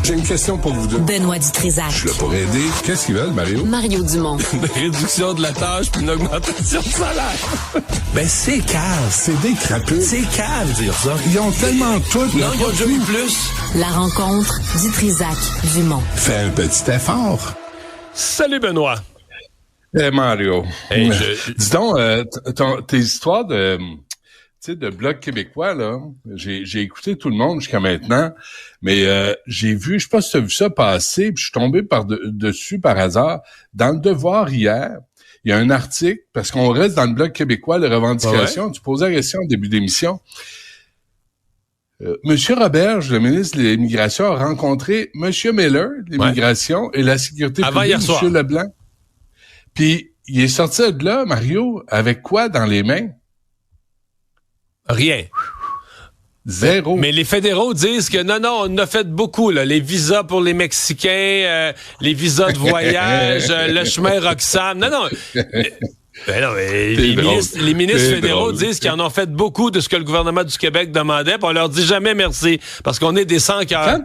J'ai une question pour vous deux. Benoît Dutrisac. Je suis là pour aider. Qu'est-ce qu'ils veulent, Mario? Mario Dumont. Une réduction de la tâche puis une augmentation de salaire. Ben, c'est cave. C'est des crapeux. C'est calme dire ça. Ils ont tellement tout. Non, ils ont déjà eu plus. La rencontre Dutrisac-Dumont. Fais un petit effort. Salut Benoît. Mario. Hey, Dis donc, tes histoires de Bloc québécois, là, j'ai écouté tout le monde jusqu'à maintenant, mais j'ai vu, je sais pas si tu as vu ça passer, puis je suis tombé dessus par hasard. Dans Le Devoir hier, il y a un article, parce qu'on reste dans le Bloc québécois, les revendications. Ouais. Tu posais la question au début d'émission. Monsieur Roberge, le ministre de l'Immigration, a rencontré Monsieur Miller, l'Immigration et la Sécurité publique, Monsieur Leblanc. Puis, il est sorti de là, Mario, avec quoi dans les mains? Rien. Zéro. Mais les fédéraux disent que non, on en a fait beaucoup, là. Les visas pour les Mexicains, les visas de voyage, le chemin Roxham. Non. Mais les ministres fédéraux disent qu'ils en ont fait beaucoup de ce que le gouvernement du Québec demandait, puis on leur dit jamais merci, parce qu'on est des sans-cœurs.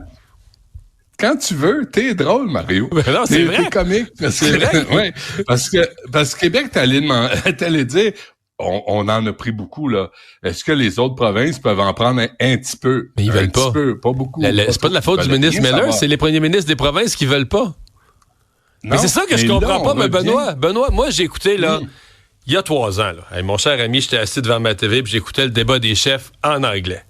Quand tu veux, t'es drôle, Mario. Ben non, c'est vrai. T'es comique. C'est vrai. Ouais, parce que Québec, t'allais dire, on en a pris beaucoup, là. Est-ce que les autres provinces peuvent en prendre un petit peu? Mais ils veulent pas. Un petit peu, pas beaucoup. C'est pas de la faute du ministre Miller, c'est les premiers ministres des provinces qui veulent pas. Non, mais c'est ça que je comprends pas, mais Benoît, moi, j'ai écouté, là, il y a 3 ans, là. Hey, mon cher ami, j'étais assis devant ma TV puis j'écoutais le débat des chefs en anglais.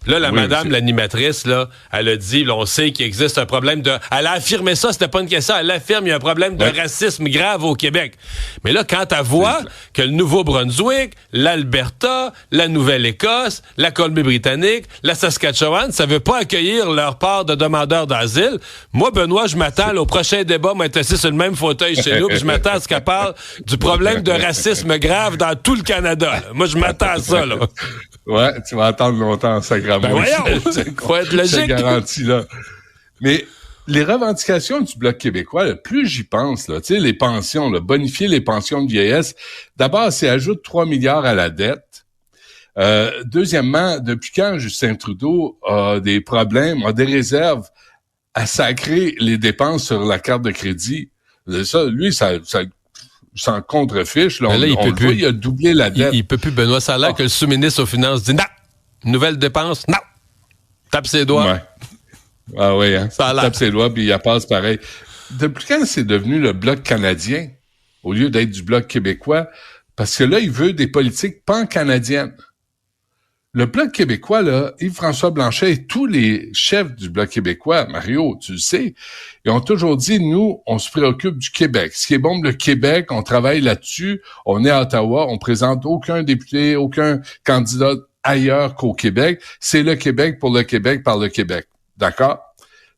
Puis là, madame, l'animatrice, là, elle a dit, là, on sait qu'il existe un problème de... Elle a affirmé ça, c'était pas une question, elle affirme qu'il y a un problème de racisme grave au Québec. Mais là, quand elle voit que le Nouveau-Brunswick, l'Alberta, la Nouvelle-Écosse, la Colombie-Britannique, la Saskatchewan, ça veut pas accueillir leur part de demandeurs d'asile, moi, Benoît, je m'attends au prochain débat, m'être assis sur le même fauteuil chez nous, puis je m'attends à ce qu'elle parle du problème de racisme grave dans tout le Canada. Là. Moi, je m'attends à ça, là. Ouais, tu vas attendre longtemps, sacrément. Ben voyons, faut être logique. Je te garantis, là. Mais les revendications du Bloc québécois, là, plus j'y pense, là, tu sais, les pensions, là, bonifier les pensions de vieillesse, d'abord, c'est ajoute 3 milliards à la dette. Deuxièmement, depuis quand Justin Trudeau a des problèmes, a des réserves à sacrer les dépenses sur la carte de crédit? Ça, lui, ça s'en contrefiche. Là, il a doublé la dette. Il peut plus, Benoît. Ça a l'air que le sous-ministre aux Finances dit « Non! Nouvelle dépense, non! » Tape ses doigts. Ouais. Ah oui, hein? Ça a l'air. Tape ses doigts, puis il passe pareil. Depuis quand c'est devenu le Bloc canadien, au lieu d'être du Bloc québécois? Parce que là, il veut des politiques pan-canadiennes. Le Bloc québécois, là, Yves-François Blanchet et tous les chefs du Bloc québécois, Mario, tu le sais, ils ont toujours dit, nous, on se préoccupe du Québec. Ce qui est bon pour le Québec, on travaille là-dessus, on est à Ottawa, on présente aucun député, aucun candidat ailleurs qu'au Québec. C'est le Québec pour le Québec par le Québec. D'accord?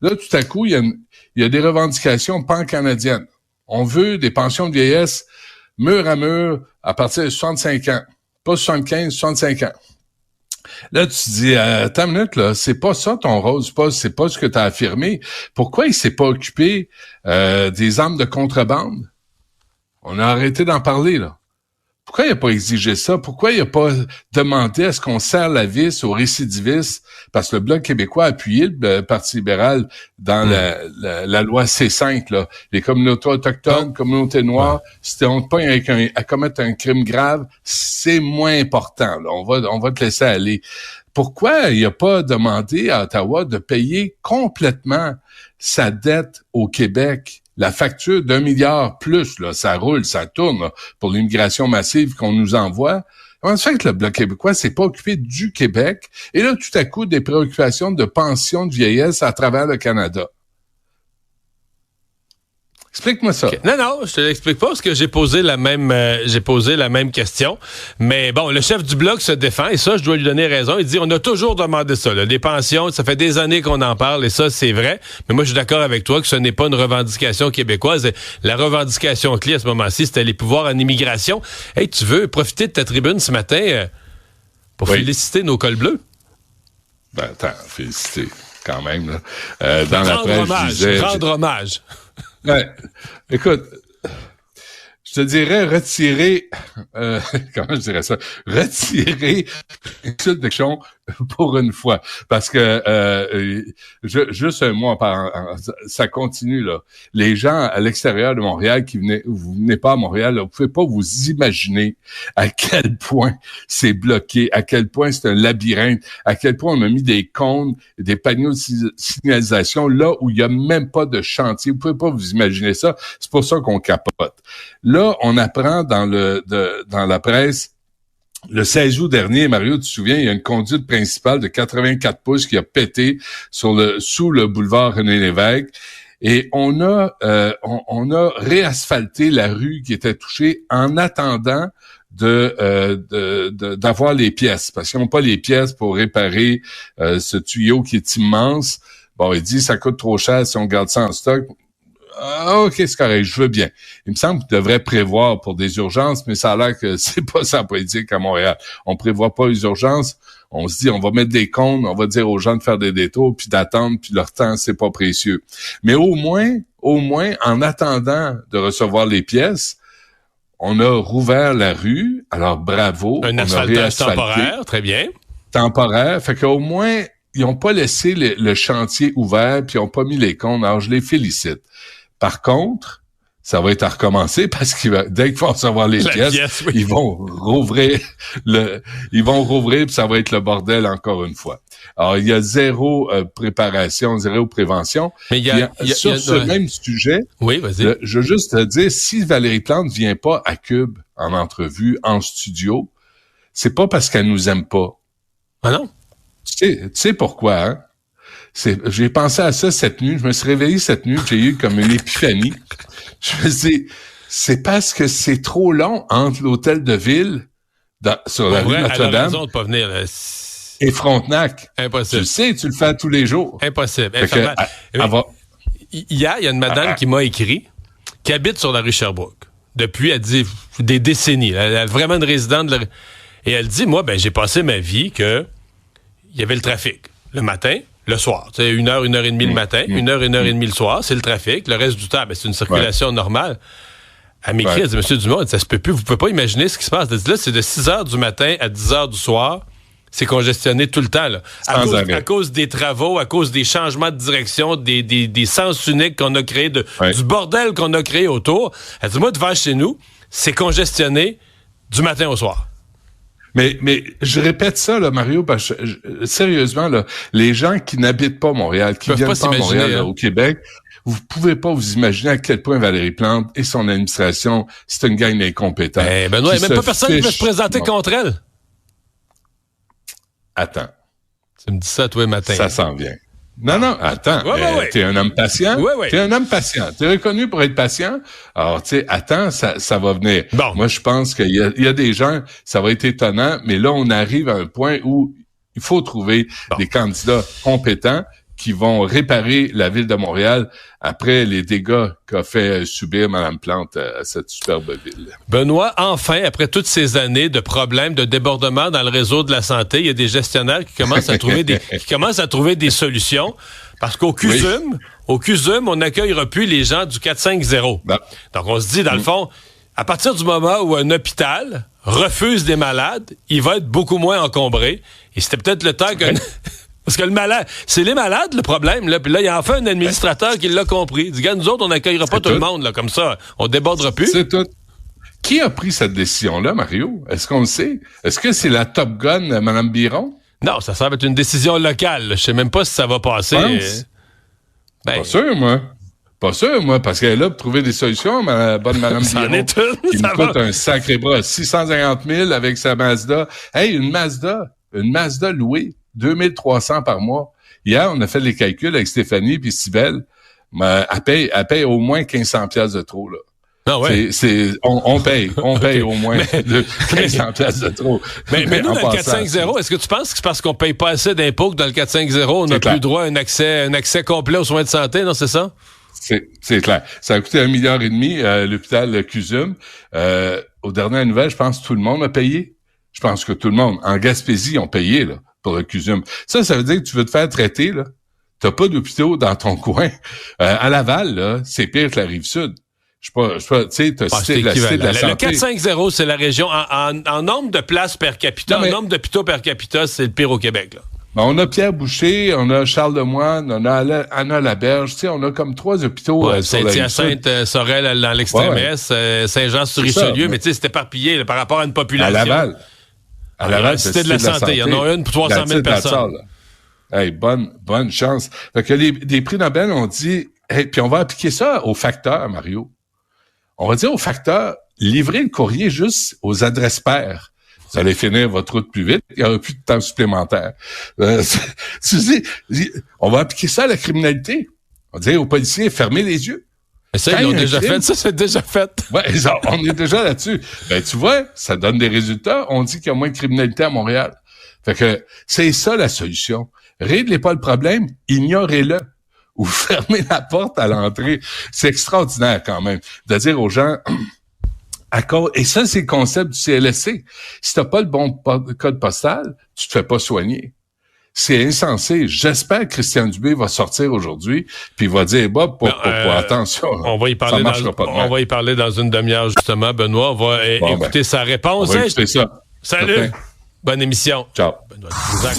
Là, tout à coup, il y a des revendications pan-canadiennes. On veut des pensions de vieillesse mur à mur à partir de 65 ans. Pas 75, 65 ans. Là, tu te dis, attends une minute, là, c'est pas ça ton rôle, c'est pas ce que tu as affirmé. Pourquoi il s'est pas occupé des armes de contrebande? On a arrêté d'en parler, là. Pourquoi il a pas exigé ça? Pourquoi il a pas demandé à ce qu'on serre la vis aux récidivistes? Parce que le Bloc québécois a appuyé le Parti libéral dans la loi C5, là. Les communautés autochtones, communautés noires, si on te pogne à commettre un crime grave, c'est moins important, là. On va te laisser aller. Pourquoi il a pas demandé à Ottawa de payer complètement sa dette au Québec? La facture d'1 milliard plus, là, ça roule, ça tourne, là, pour l'immigration massive qu'on nous envoie. Comment ça fait que le Bloc québécois s'est pas occupé du Québec? Et là, tout à coup, des préoccupations de pension de vieillesse à travers le Canada. Explique-moi ça. Okay. Non, je te l'explique pas parce que j'ai posé la même question. Mais bon, le chef du Bloc se défend et ça, je dois lui donner raison. Il dit, on a toujours demandé ça, là, des pensions, ça fait des années qu'on en parle et ça, c'est vrai. Mais moi, je suis d'accord avec toi que ce n'est pas une revendication québécoise. La revendication clé à ce moment-ci, c'était les pouvoirs en immigration. Hey, tu veux profiter de ta tribune ce matin pour féliciter nos cols bleus? Ben, attends, féliciter quand même, là. Dans la presse, rendre hommage. Ouais. Écoute, je te dirais retirer, comment je dirais ça, retirer l'insulte de Chon pour une fois. Parce que juste un mot, ça continue là. Les gens à l'extérieur de Montréal vous venez pas à Montréal, là, vous pouvez pas vous imaginer à quel point c'est bloqué, à quel point c'est un labyrinthe, à quel point on a mis des cônes, des panneaux de signalisation là où il y a même pas de chantier. Vous pouvez pas vous imaginer ça. C'est pour ça qu'on capote. Là, on apprend dans la presse. Le 16 août dernier, Mario, tu te souviens, il y a une conduite principale de 84 pouces qui a pété sous le boulevard René-Lévesque. Et on a réasphalté la rue qui était touchée en attendant d'avoir les pièces. Parce qu'ils n'ont pas les pièces pour réparer ce tuyau qui est immense. Bon, il dit, ça coûte trop cher si on garde ça en stock. Ah, OK, c'est correct, je veux bien. Il me semble qu'il devrait prévoir pour des urgences, mais ça a l'air que c'est pas ça politique à Montréal. On prévoit pas les urgences. On se dit, on va mettre des cônes, on va dire aux gens de faire des détours, puis d'attendre, puis leur temps, c'est pas précieux. Mais au moins, en attendant de recevoir les pièces, on a rouvert la rue. Alors, bravo. Un asphaltage temporaire, très bien. Temporaire. Fait qu'au moins, ils ont pas laissé le chantier ouvert, puis ils ont pas mis les cônes. Alors, je les félicite. Par contre, ça va être à recommencer parce dès qu'ils vont recevoir les pièces, oui. ils vont rouvrir, puis ça va être le bordel encore une fois. Alors, il y a zéro préparation, zéro prévention. Mais sur ce même sujet, oui, vas-y. Je veux juste te dire, si Valérie Plante vient pas à Cube en entrevue, en studio, c'est pas parce qu'elle nous aime pas. Ah non? Tu sais pourquoi, hein? J'ai pensé à ça cette nuit. Je me suis réveillé cette nuit. J'ai eu comme une épiphanie. Je me suis dit, c'est parce que c'est trop long entre l'hôtel de ville sur la rue Notre-Dame. Elle a raison de pas venir. Et Frontenac. Impossible. Tu le sais, tu le fais tous les jours. Impossible. Hier, il y a une madame qui m'a écrit, qui habite sur la rue Sherbrooke. Depuis, elle dit, des décennies. Elle est vraiment une résidente. Et elle dit, moi, j'ai passé ma vie que il y avait le trafic. Le matin, le soir. Tu sais, 1 heure, 1 heure et demie le matin, 1 heure, 1 heure et demie le soir, c'est le trafic. Le reste du temps, c'est une circulation normale. Elle m'écrit, elle dit, Monsieur Dumont, ça se peut plus, vous pouvez pas imaginer ce qui se passe. Elle dit, là, c'est de 6 heures du matin à 10 heures du soir. C'est congestionné tout le temps, là. À cause des travaux, à cause des changements de direction, des sens uniques qu'on a créés, du bordel qu'on a créé autour. Elle dit, moi, devant chez nous, c'est congestionné du matin au soir. Mais je répète ça, là, Mario, parce que sérieusement, là, les gens qui n'habitent pas Montréal, qui viennent pas à Montréal, là, au Québec, vous pouvez pas vous imaginer à quel point Valérie Plante et son administration, c'est une gang d'incompétents. Benoît, il n'y a même pas personne qui veut se présenter contre elle. Attends. Tu me dis ça tous les matins. Ça s'en vient. Non, attends. T'es un homme patient. T'es un homme patient. T'es reconnu pour être patient. Alors, tu sais, attends, ça va venir. Bon. Moi, je pense qu'il y a des gens, ça va être étonnant, mais là, on arrive à un point où il faut trouver des candidats compétents qui vont réparer la ville de Montréal après les dégâts qu'a fait subir Mme Plante à cette superbe ville. Benoît, enfin, après toutes ces années de problèmes, de débordements dans le réseau de la santé, il y a des gestionnaires qui commencent à trouver des solutions. Parce qu'au CUSUM, on n'accueillera plus les gens du 450. Non. Donc, on se dit, dans le fond, à partir du moment où un hôpital refuse des malades, il va être beaucoup moins encombré. Et c'était peut-être le temps que... Parce que le malade, c'est les malades le problème. Là. Puis là, il y a enfin un administrateur qui l'a compris. Il dit, gars, nous autres, on n'accueillera pas tout le monde là, comme ça. On débordera plus. C'est tout. Qui a pris cette décision-là, Mario? Est-ce qu'on le sait? Est-ce que c'est la Top Gun, Mme Biron? Non, ça semble être une décision locale. Je sais même pas si ça va passer. Pas sûr, moi. Parce qu'elle est là pour trouver des solutions, ma bonne Mme Biron. Qui me coûte un sacré bras. 650 000 avec sa Mazda. Hey, une Mazda louée. 2300 par mois. Hier, on a fait les calculs avec Stéphanie puis Cybelle. Elle paye au moins 1500 piastres de trop, là. Ah ouais. On paye au moins 1500 piastres de trop. Mais nous, dans le 450, est-ce que tu penses que c'est parce qu'on paye pas assez d'impôts que dans le 450, on n'a plus droit à un accès complet aux soins de santé, non, c'est ça? C'est clair. Ça a coûté 1,5 milliard, l'hôpital CUSUM. Aux dernières nouvelles, je pense que tout le monde a payé. Je pense que tout le monde. En Gaspésie, ont payé, là, pour le CUSUM. Ça veut dire que tu veux te faire traiter, là. T'as pas d'hôpitaux dans ton coin. À Laval, là, c'est pire que la Rive-Sud. Je sais pas, tu sais, t'as cité la cité de la santé. Le 450, c'est la région, en nombre de places per capita, en nombre d'hôpitaux per capita, c'est le pire au Québec, là. Ben, on a Pierre Boucher, on a Charles Lemoine, on a Anna Laberge, tu sais, on a comme 3 hôpitaux sur la Saint-Hyacinthe, Sorel dans l'extrême est, Saint-Jean-sur-Richelieu, mais tu sais, c'est éparpillé là, par rapport à une population. À Laval. À Laval, c'est Cité de la santé. Il y en a une pour 300 000 personnes. Hey, bonne chance. Fait que les prix Nobel ont dit, hey, puis on va appliquer ça aux facteurs, Mario. On va dire aux facteurs, livrez le courrier juste aux adresses paires. Vous allez finir votre route plus vite, il n'y aura plus de temps supplémentaire. Tu dis, on va appliquer ça à la criminalité. On va dire aux policiers, fermez les yeux. Mais ça, ils l'ont déjà fait. Ça, c'est déjà fait. Ouais, on est déjà là-dessus. Ben, tu vois, ça donne des résultats. On dit qu'il y a moins de criminalité à Montréal. Fait que c'est ça la solution. Réglez pas le problème, ignorez-le. Ou fermez la porte à l'entrée. C'est extraordinaire quand même de dire aux gens... Et ça, c'est le concept du CLSC. Si t'as pas le bon code postal, tu te fais pas soigner. C'est insensé. J'espère que Christian Dubé va sortir aujourd'hui, puis il va dire, attention. On va y parler dans une demi-heure, justement, Benoît. On va écouter sa réponse. On va écouter ça. Salut! Bonne émission. Ciao. Benoît Dutrisac.